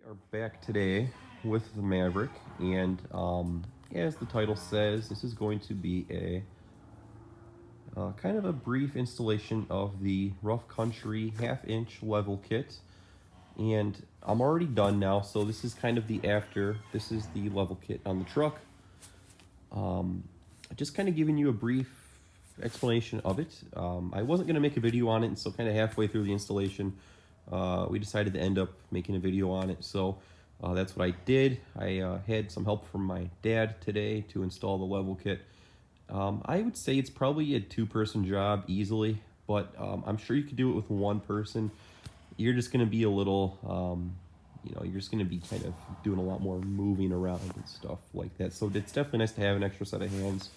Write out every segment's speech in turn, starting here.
Are back today with the Maverick, and as the title says, this is going to be a kind of a brief installation of the Rough Country half-inch level kit. And I'm already done now, so this is kind of the after. This is the level kit on the truck. Just kind of giving you a brief explanation of it. I wasn't going to make a video on it, and so kind of halfway through the installation, we decided to end up making a video on it. So that's what I did. I had some help from my dad today to install the level kit. I would say it's probably a two-person job easily, but I'm sure you could do it with one person. You're just going to be a little, you're just going to be kind of doing a lot more moving around and stuff like that. So it's definitely nice to have an extra set of hands.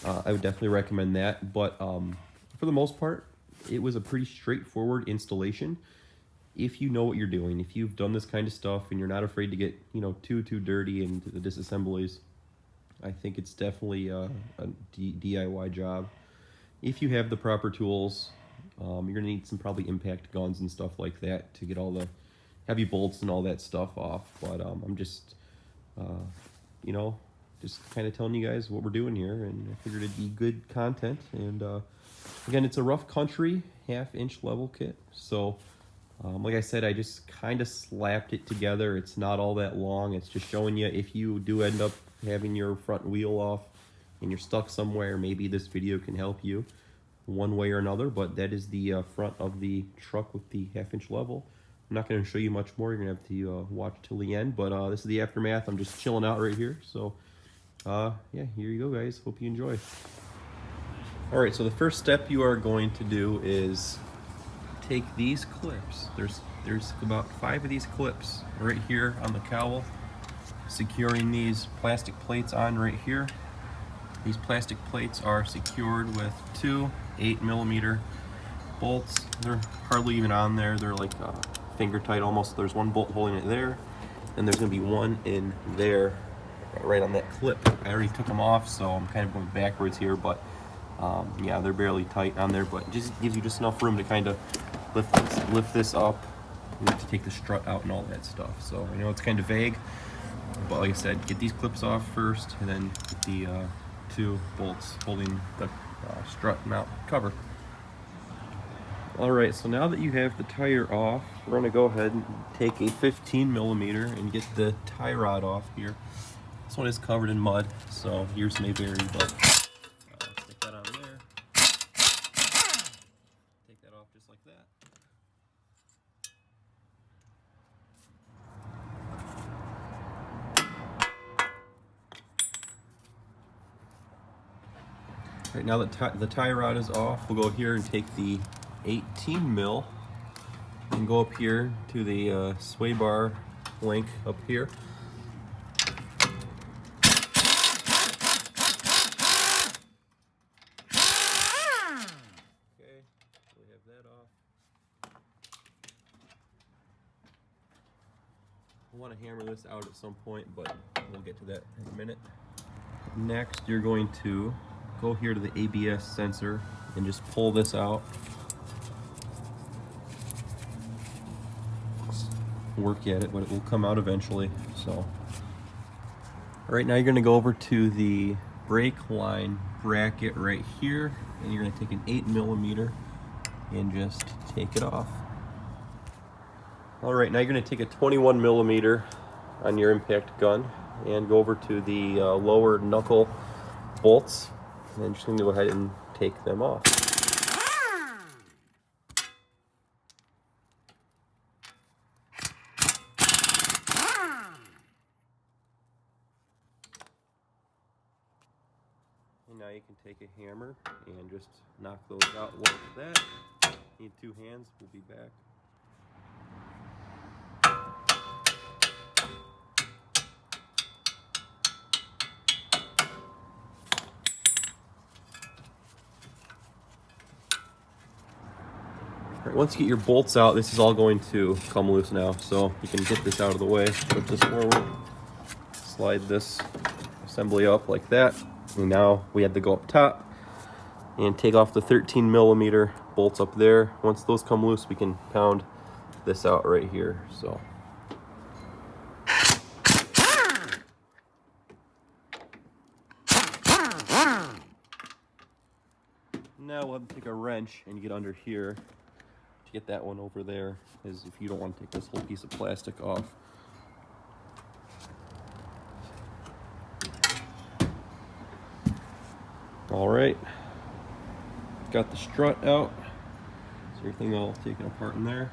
I would definitely recommend that. But for the most part, it was a pretty straightforward installation. If you know what you're doing, if you've done this kind of stuff and you're not afraid to get, too dirty into the disassemblies, I think it's definitely a DIY job. If you have the proper tools, you're gonna need some probably impact guns and stuff like that to get all the heavy bolts and all that stuff off. But I'm just, just kind of telling you guys what we're doing here, and I figured it'd be good content. And again, it's a Rough Country half-inch level kit. So like I said, I just kind of slapped it together. It's not all that long. It's just showing you if you do end up having your front wheel off and you're stuck somewhere, maybe this video can help you one way or another. But that is the front of the truck with the half-inch level. I'm not going to show you much more. You're going to have to watch till the end. But this is the aftermath. I'm just chilling out right here. So yeah, here you go, guys. Hope you enjoy. All right, so the first step you are going to do is take these clips. There's about 5 of these clips right here on the cowl, securing these plastic plates on right here. These plastic plates are secured with 2 8mm bolts. They're hardly even on there. They're like finger tight almost. There's one bolt holding it there, and there's gonna be one in there right on that clip. I already took them off, so I'm kind of going backwards here, but yeah, they're barely tight on there, but it just gives you just enough room to kind of lift this up. You have to take the strut out and all that stuff. So I know it's kind of vague, but like I said, get these clips off first, and then get the 2 bolts holding the strut mount cover. All right, so now that you have the tire off, we're gonna go ahead and take a 15mm and get the tie rod off here. This one is covered in mud, so yours may vary, but stick that on there. Take that off just like that. Right now that the tie rod is off, we'll go here and take the 18mm and go up here to the sway bar link up here. Okay, so we have that off. We'll want to hammer this out at some point, but we'll get to that in a minute. Next, you're going to go here to the ABS sensor and just pull this out. Work at it, but it will come out eventually. So right now you're going to go over to the brake line bracket right here, and you're going to take an 8mm and just take it off. All right, now you're going to take a 21mm on your impact gun and go over to the lower knuckle bolts, and then just going to go ahead and take them off. And now you can take a hammer and just knock those out like that. Need 2 hands, we'll be back. Once you get your bolts out, this is all going to come loose now, so you can get this out of the way. Put this forward, slide this assembly up like that, and now we have to go up top and take off the 13mm bolts up there. Once those come loose, we can pound this out right here. So Now we'll have to take a wrench and get under here to get that one over there, as if you don't want to take this whole piece of plastic off. All right, got the strut out, so everything all taken apart in there.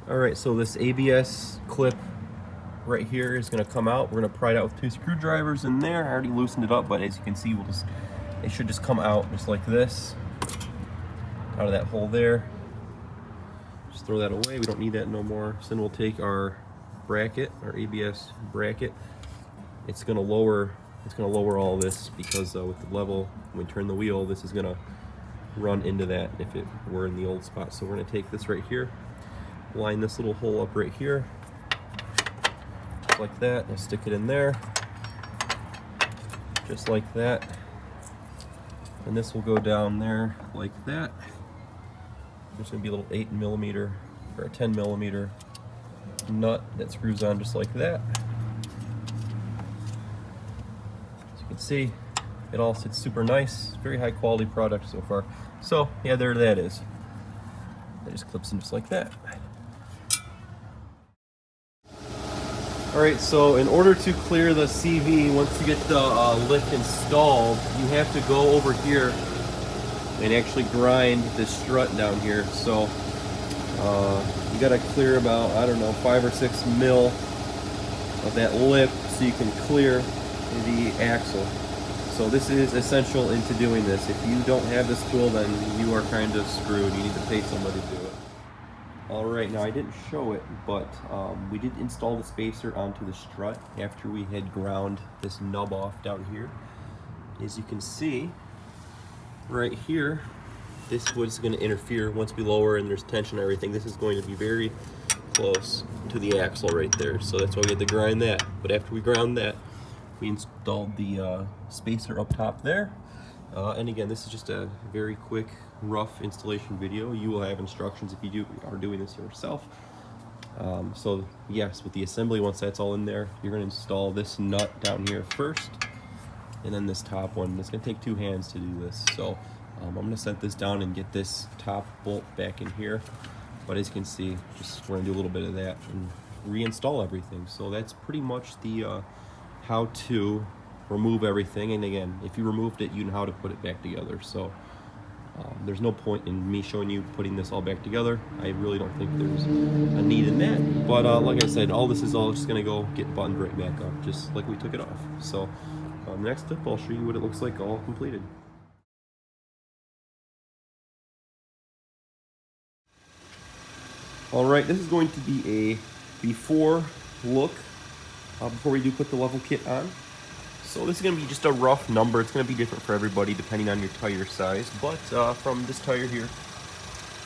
All right, so this ABS clip right here is going to come out. We're going to pry it out with 2 screwdrivers in there. I already loosened it up, but as you can see, it should just come out just like this, out of that hole there. Just throw that away. We don't need that no more. So then we'll take our bracket, our ABS bracket. It's going to lower all this, because with the level, when we turn the wheel, this is going to run into that if it were in the old spot. So we're going to take this right here, line this little hole up right here, just like that, and stick it in there, just like that, and this will go down there like that. There's going to be a little 8mm or a 10mm nut that screws on just like that. As you can see, it all sits super nice. Very high quality product so far. So yeah, there that is. That just clips in just like that. Alright, so in order to clear the CV, once you get the lift installed, you have to go over here and actually grind this strut down here. So you got to clear about, I don't know, 5 or 6 mil of that lip so you can clear the axle. So this is essential into doing this. If you don't have this tool, then you are kind of screwed. You need to pay somebody to do it. Alright, now I didn't show it, but we did install the spacer onto the strut after we had ground this nub off down here. As you can see, right here, this was going to interfere once we lower and there's tension and everything. This is going to be very close to the axle right there, so that's why we had to grind that. But after we ground that, we installed the spacer up top there. And again, this is just a very quick, rough installation video. You will have instructions if you are doing this yourself. So yes, with the assembly, once that's all in there, you're going to install this nut down here first, and then this top one. It's going to take 2 hands to do this. So I'm going to set this down and get this top bolt back in here. But as you can see, we're going to do a little bit of that and reinstall everything. So that's pretty much the how to remove everything. And again, if you removed it, you know how to put it back together. So there's no point in me showing you putting this all back together. I really don't think there's a need in that. But like I said, all this is all just going to go get buttoned right back up, just like we took it off. So next up, I'll show you what it looks like all completed. Alright, this is going to be a before look before we do put the level kit on. So this is going to be just a rough number. It's going to be different for everybody depending on your tire size. But from this tire here,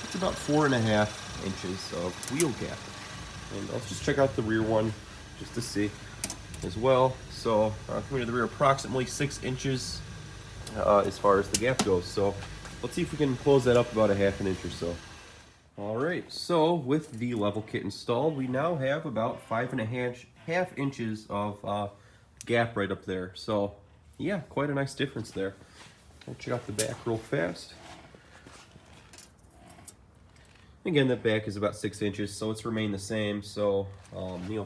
it's about 4.5 inches of wheel gap. And let's just check out the rear one just to see as well. So coming to the rear, approximately 6 inches as far as the gap goes. So let's see if we can close that up about a 1/2 inch or so. Alright, so with the level kit installed, we now have about 5.5 inches of gap right up there. So yeah, quite a nice difference there. I'll check out the back real fast. Again, that back is about 6 inches, so it's remained the same. So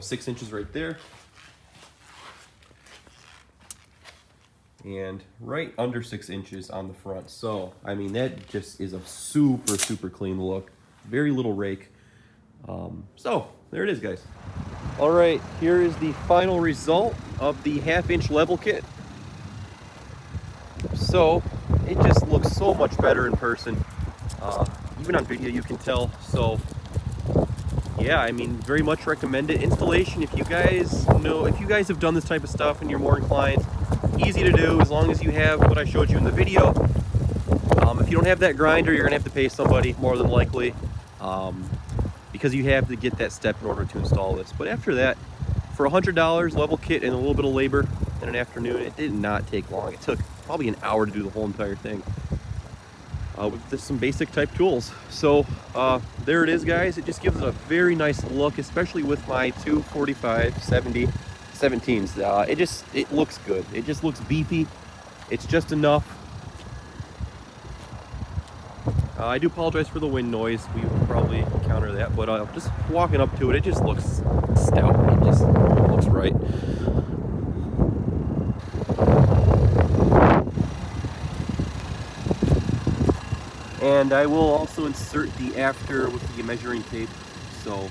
6 inches right there, and right under 6 inches on the front. So I mean, that just is a super clean look. Very little rake. So there it is, guys. All right, here is the final result of the 1/2 inch level kit. So it just looks so much better in person. Even on video you can tell. So yeah, I mean, very much recommend it. Installation, if you guys have done this type of stuff and you're more inclined, easy to do as long as you have what I showed you in the video. If you don't have that grinder, you're gonna have to pay somebody more than likely, because you have to get that step in order to install this. But after that, for $100 level kit and a little bit of labor in an afternoon, it did not take long. It took probably an hour to do the whole entire thing. with just some basic type tools. So there it is, guys. It just gives it a very nice look, especially with my 245 70 17s. It looks good. It just looks beefy. It's just enough. I do apologize for the wind noise. We will probably counter that, but just walking up to it, it just looks stout. It just looks right. And I will also insert the after with the measuring tape, so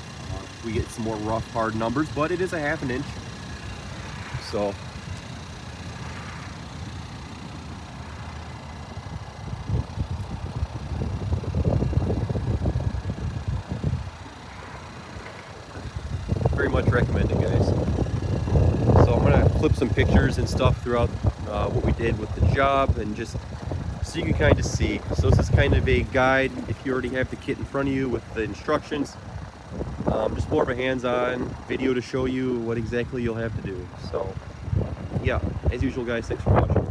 we get some more rough, hard numbers, but it is a 1/2 inch. So very much recommended, guys. So I'm gonna clip some pictures and stuff throughout what we did with the job, and just so you can kind of see. So this is kind of a guide if you already have the kit in front of you with the instructions. Just more of a hands-on video to show you what exactly you'll have to do. So yeah, as usual, guys, thanks for watching.